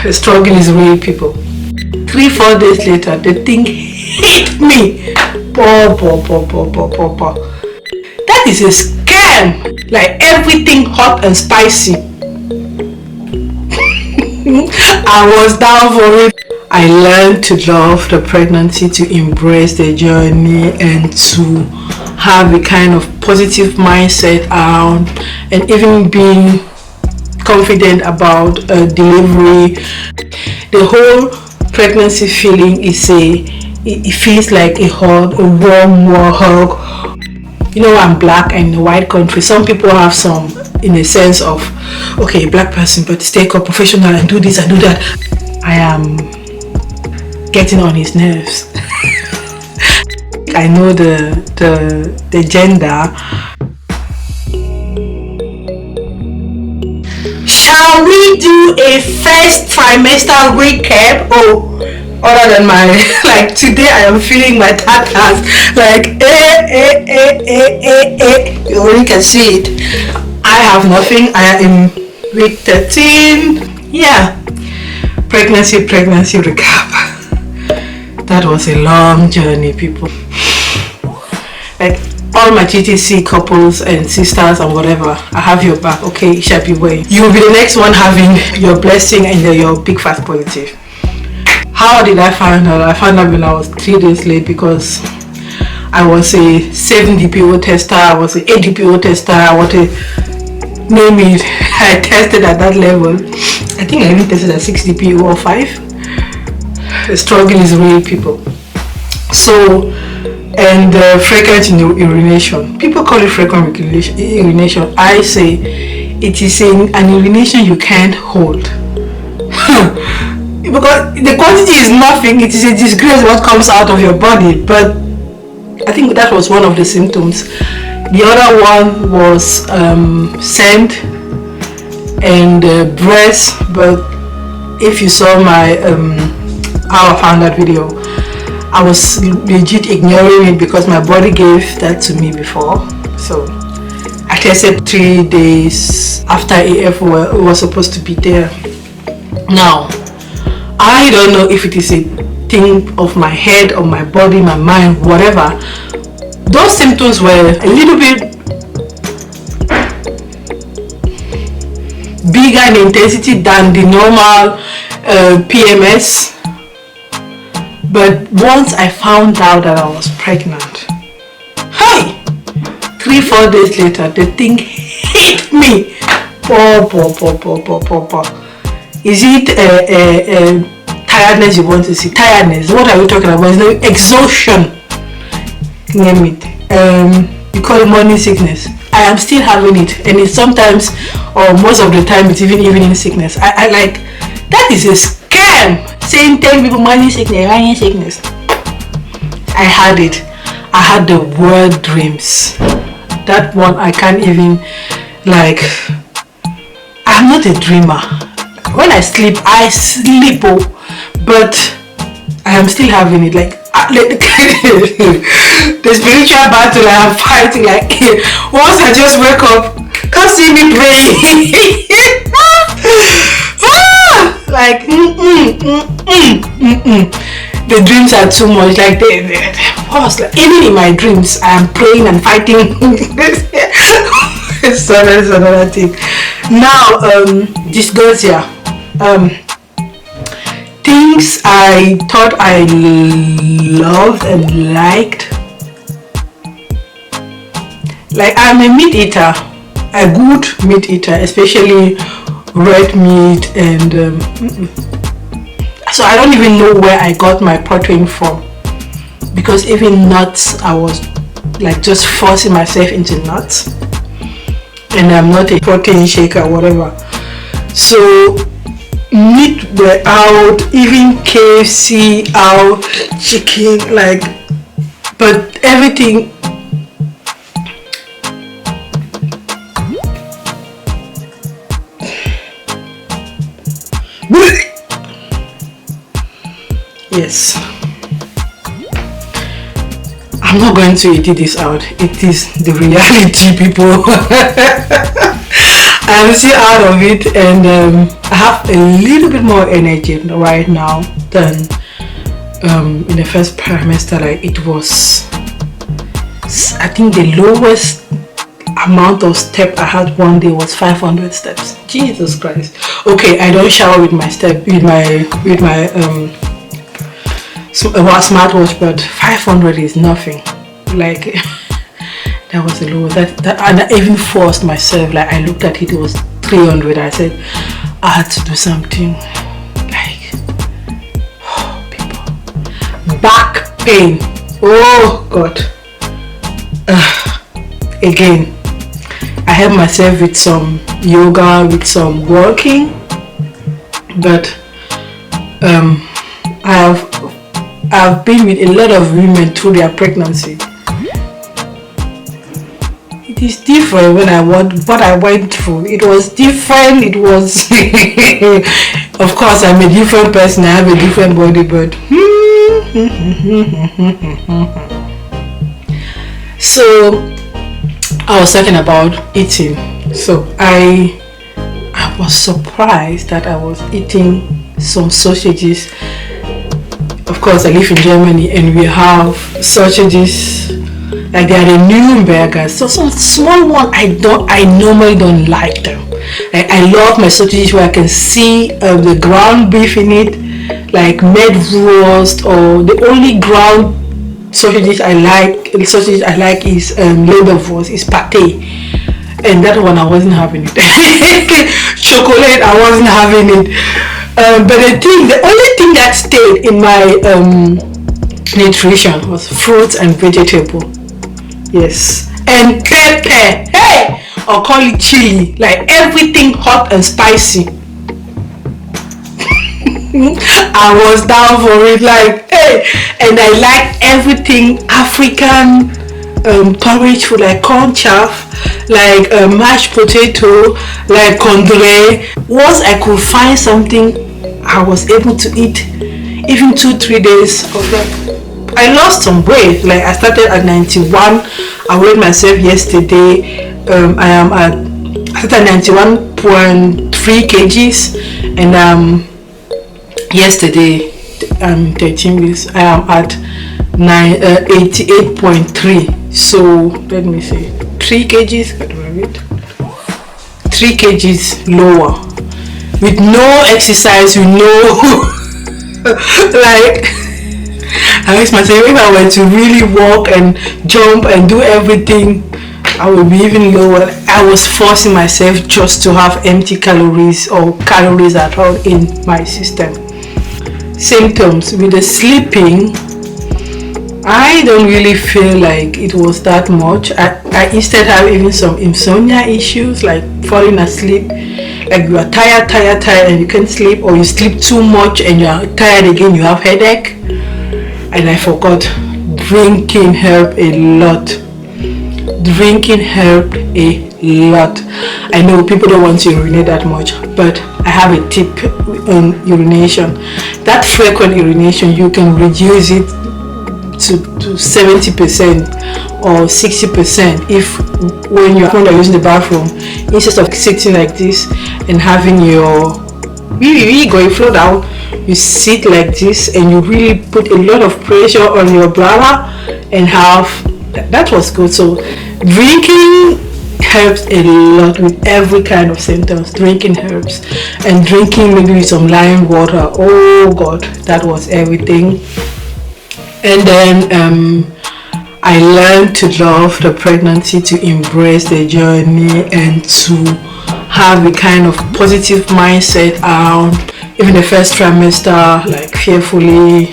The struggle is real, people. 3-4 days later, the thing hit me. That is a scam. Like everything hot and spicy. I was down for it. I learned to love the pregnancy, to embrace the journey, and to have a kind of positive mindset around, and even being confident about delivery. The whole pregnancy feeling is it feels like a hug, a warm hug. You know, I'm black and in a white country. Some people have some in a sense of, okay, black person, but stay professional and do this and do that. I am getting on his nerves. I know the gender. Shall we do a first trimester recap? Oh, other than my, like today I am feeling my tatas, like you already can see it. I have nothing. I am week 13. Yeah, pregnancy recap. That was a long journey, people. Like all my GTC couples and sisters and whatever, I have your back. Okay, it shall be well. You will be the next one having your blessing and your big fat positive. How did I find out? I found out when I was 3 days late because I was a 7 DPO tester, I was an 8 DPO tester, I was a name it. I tested at that level. I think I even tested at 6 DPO or 5. The struggle is real, people. So, and frequent urination. People call it frequent urination. I say it is an urination you can't hold. Because the quantity is nothing. It is a disgrace what comes out of your body. But I think that was one of the symptoms. The other one was scent and breast. But if you saw my how I found that video, I was legit ignoring it because my body gave that to me before. So I tested 3 days after AF was supposed to be there. Now I don't know if it is a thing of my head or my body, my mind, whatever. Those symptoms were a little bit bigger in intensity than the normal PMS. But once I found out that I was pregnant, hey, 3-4 days later, the thing hit me. Is it tiredness you want to see? Tiredness. What are we talking about? It's no exhaustion. Name it. You call it morning sickness. I am still having it, and it's sometimes, or most of the time, it's even evening sickness. I like that is a scam. Saying 10 people morning sickness. I had it. I had the word dreams. That one I can't even, like, I'm not a dreamer. When I sleep, but I am still having it. Like the spiritual battle I am fighting. Like once I just wake up, can't see me praying. Like the dreams are too much. Like they pause. Like even in my dreams, I am praying and fighting. So that's another thing. Now, dysgeusia. Things I thought I loved and liked. Like I'm a meat eater, a good meat eater, especially red meat, and so I don't even know where I got my protein from, because even nuts, I was like just forcing myself into nuts, and I'm not a protein shaker or whatever. So meat were out, even KFC out, chicken, like, but everything. Yes, I'm not going to edit this out. It is the reality, people. I'm still out of it, and I have a little bit more energy right now than in the first trimester. Like it was, I think the lowest amount of step I had one day was 500 steps. Jesus Christ. Okay, I don't shower with my smartwatch, but 500 is nothing. Like that was the lowest. That and I even forced myself. Like I looked at it, it was 300. I said I had to do something. Like, oh, people, back pain. Oh God. Again, I help myself with some yoga, with some walking, but I've been with a lot of women through their pregnancy. It is different when what I went through. It was different. It was, of course, I'm a different person. I have a different body, but so I was talking about eating. So I was surprised that I was eating some sausages. Of course, I live in Germany and we have sausages like they are the new burgers. So some small one I normally don't like them. I love my sausages where I can see the ground beef in it, like medwurst, or the only ground sausages I like is leberwurst, is pate, and that one I wasn't having it. Chocolate, I wasn't having it. But the only thing that stayed in my nutrition was fruits and vegetable. Yes, and pepper. Hey, or call it chili. Like everything hot and spicy. I was down for it, like, hey, and I like everything African, porridge food, like corn chaff, like mashed potato, like condre. Once I could find something, I was able to eat even 2-3 days of that. I lost some weight. Like I started at 91. I weighed myself yesterday. I started at 91.3 kgs, and yesterday 13 weeks I am at 88.3. so let me see, 3 kgs, 3 kgs lower with no exercise, with no like I asked myself, if I were to really walk and jump and do everything, I would be even lower. I was forcing myself just to have empty calories or calories at all in my system. Symptoms with the sleeping, I don't really feel like it was that much. I instead have even some insomnia issues, like falling asleep, like you are tired and you can't sleep, or you sleep too much and you are tired again, you have headache. And I forgot, drinking helped a lot. Drinking helped a lot. I know people don't want to urinate that much, but I have a tip on urination. That frequent urination, you can reduce it to 70% or 60% if when you're using the bathroom, instead of sitting like this and having your going flow down, you sit like this and you really put a lot of pressure on your bladder and have that was good. So drinking helps a lot with every kind of symptoms. Drinking helps, and drinking maybe with some lime water, oh God, that was everything. And then I learned to love the pregnancy, to embrace the journey, and to have a kind of positive mindset around even the first trimester, like fearfully,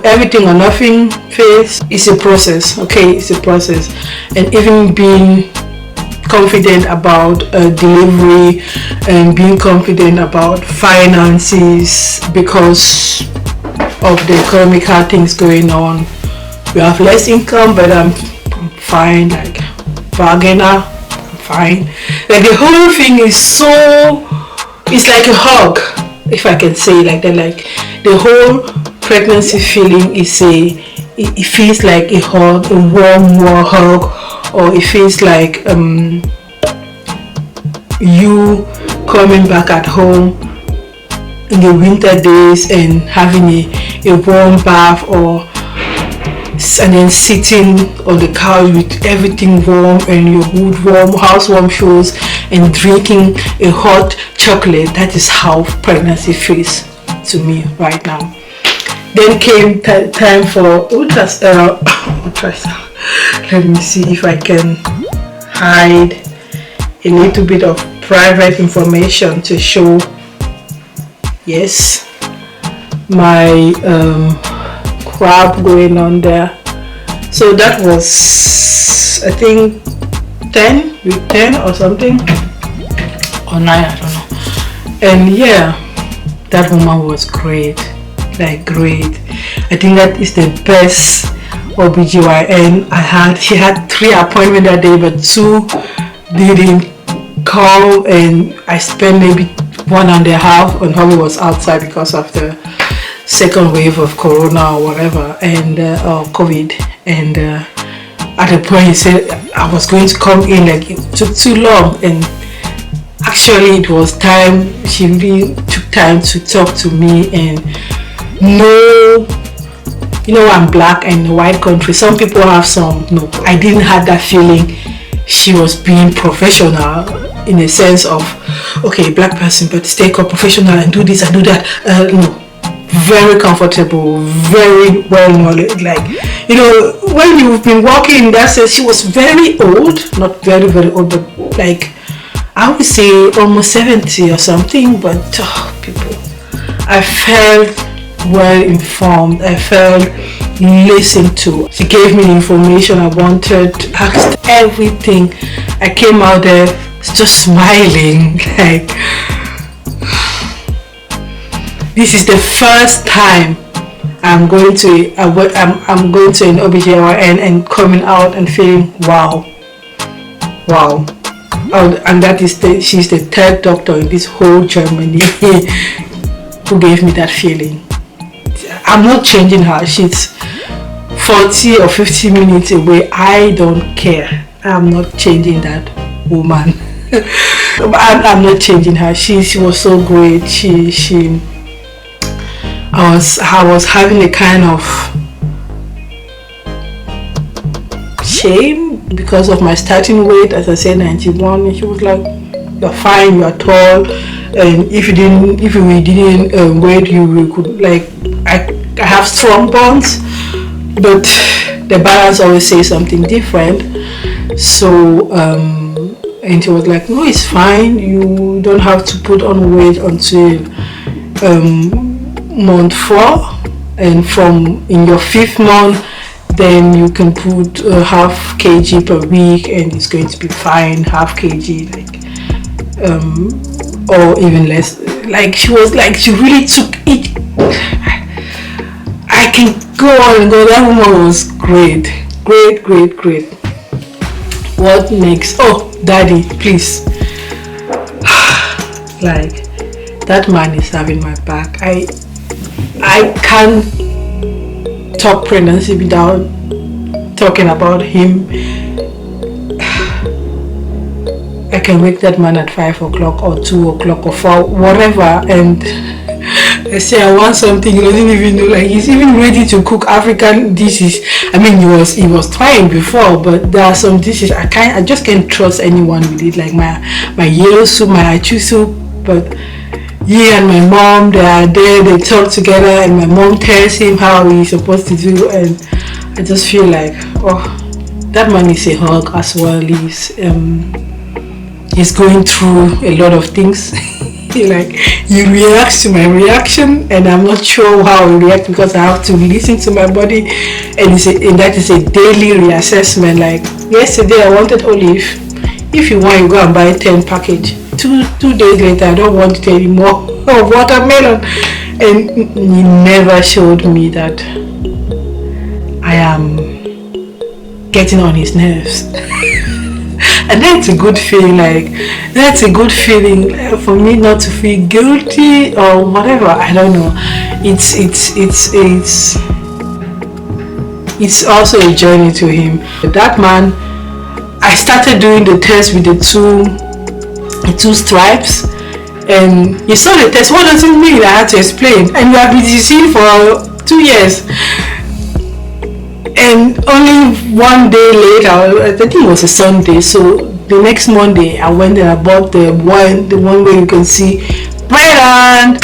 everything or nothing phase is a process. Okay, it's a process. And even being confident about delivery and being confident about finances because of the economical things going on. We have less income, but I'm fine, like bargainer, I'm fine. Like the whole thing is it's like a hug, if I can say like that. Like the whole pregnancy feeling is it feels like a hug, a warm hug, or it feels like you coming back at home in the winter days and having a warm bath, and then sitting on the couch with everything warm and your hood warm, house warm shoes, and drinking a hot chocolate. That is how pregnancy feels to me right now. Then came time for ultrasound. Let me see if I can hide a little bit of private information to show. Yes, my crab going on there. So that was, I think, week 10 or something, or 9, I don't know. And yeah, that woman was great, like great. I think that is the best OBGYN I had. She had 3 appointments that day, but 2 didn't come, and I spent maybe 1.5 on how it was outside because of the second wave of corona or whatever, and or COVID. And at a point he said I was going to come in, like it took too long, and actually it was time. She really took time to talk to me. And no, you know, I'm black and in a white country, some people have some, no, I didn't have that feeling. She was being professional in a sense of, okay, black person, but stay professional and do this and do that. No, very comfortable, very well knowledge. Like, you know, when you've been walking in that sense, she was very old, not very, very old, but like, I would say almost 70 or something. But people, I felt well informed. I felt listened to. She gave me the information I wanted, asked everything. I came out there just smiling, like, this is the first time I'm going to an OBGYN and coming out and feeling wow. And that is she's the 3rd doctor in this whole Germany who gave me that feeling. I'm not changing her. She's 40 or 50 minutes away. I don't care. I'm not changing that woman. I'm not changing her. She was so great. I was having a kind of shame because of my starting weight. As I said, 91, and she was like, you're fine, you're tall, and if we didn't weight you, we could, like, I have strong bones, but the balance always says something different. So and she was like, no, it's fine, you don't have to put on weight until month 4, and from in your 5th month then you can put half kg per week and it's going to be fine, half kg, like or even less. Like, she was like, she really took it. I can go on and go. That woman was great. What next? Oh, daddy, please. Like, that man is having my back. I can't talk pregnancy without talking about him. I can wake that man at 5 o'clock or 2 o'clock or 4, whatever, and I say I want something. He doesn't even know, like, he's even ready to cook African dishes. I mean, he was trying before, but there are some dishes I just can't trust anyone with it, like my yellow soup, my achu soup. But he and my mom, they are there, they talk together, and my mom tells him how he's supposed to do, and I just feel like, oh, that man is a hug as well. He's going through a lot of things. He reacts to my reaction, and I'm not sure how he reacts because I have to listen to my body, and that is a daily reassessment. Like, yesterday I wanted olive. If you want, you go and buy 10 package. Two days later, I don't want it anymore. Oh, watermelon. And he never showed me that I am getting on his nerves. And that's a good feeling. Like, that's a good feeling for me, not to feel guilty or whatever. I don't know. It's also a journey to him. That man, I started doing the test with the 2 2 stripes. And you saw the test. What does it mean? I had to explain. And you have been deceived for 2 years. And only 1 day later, I think it was a Sunday, so the next Monday I went and I bought the one where you can see pregnant.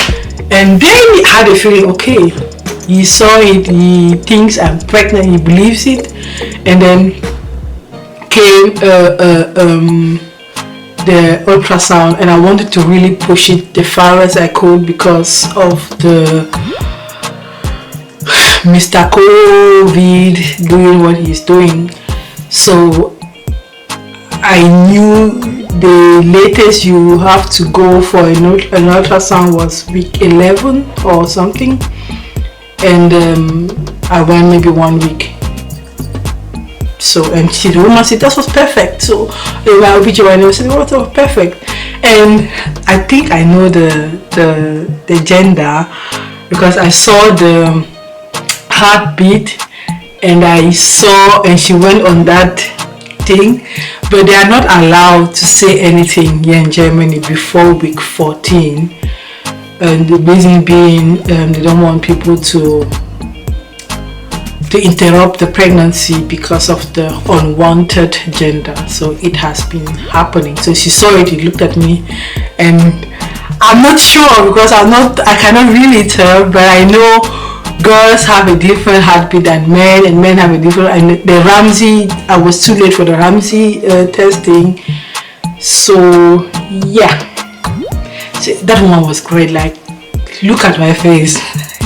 And then he had a feeling, okay, he saw it, he thinks I'm pregnant, he believes it. And then came the ultrasound, and I wanted to really push it the far as I could because of the Mr. COVID doing what he's doing. So I knew the latest you have to go for an ultrasound was week 11 or something, and I went maybe 1 week. So, and the woman said that was perfect. So my OBGYN said that was perfect. And I think I know the gender because I saw the heartbeat, and I saw, and she went on that thing. But they are not allowed to say anything here in Germany before week 14. And the reason being, they don't want people to interrupt the pregnancy because of the unwanted gender. So it has been happening. So she saw it, he looked at me, and I'm not sure because I cannot really tell, but I know girls have a different heartbeat than men, and men have a different. And the Ramsey, I was too late for the Ramsey testing. So yeah, so that one was great. Like, look at my face.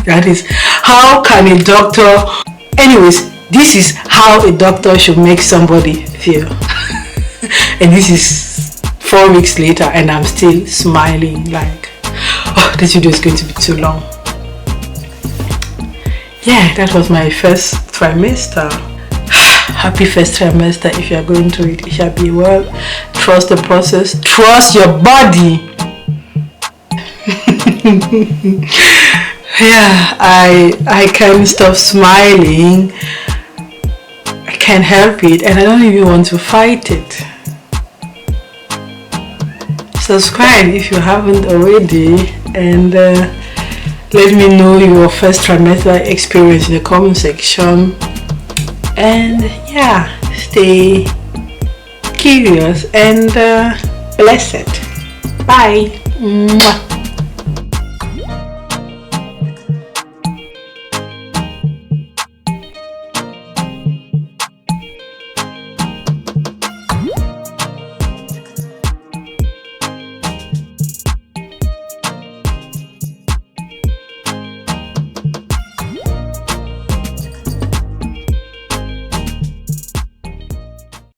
That is, how can a doctor? Anyways, this is how a doctor should make somebody feel. And this is 4 weeks later, and I'm still smiling like, oh, this video is going to be too long. Yeah, that was my first trimester. Happy first trimester. If you are going through it, it shall be well. Trust the process. Trust your body. Yeah, I can't stop smiling. I can't help it, and I don't even want to fight it. Subscribe if you haven't already, and let me know your first trimester experience in the comment section. And yeah, stay curious and blessed. Bye. Mwah.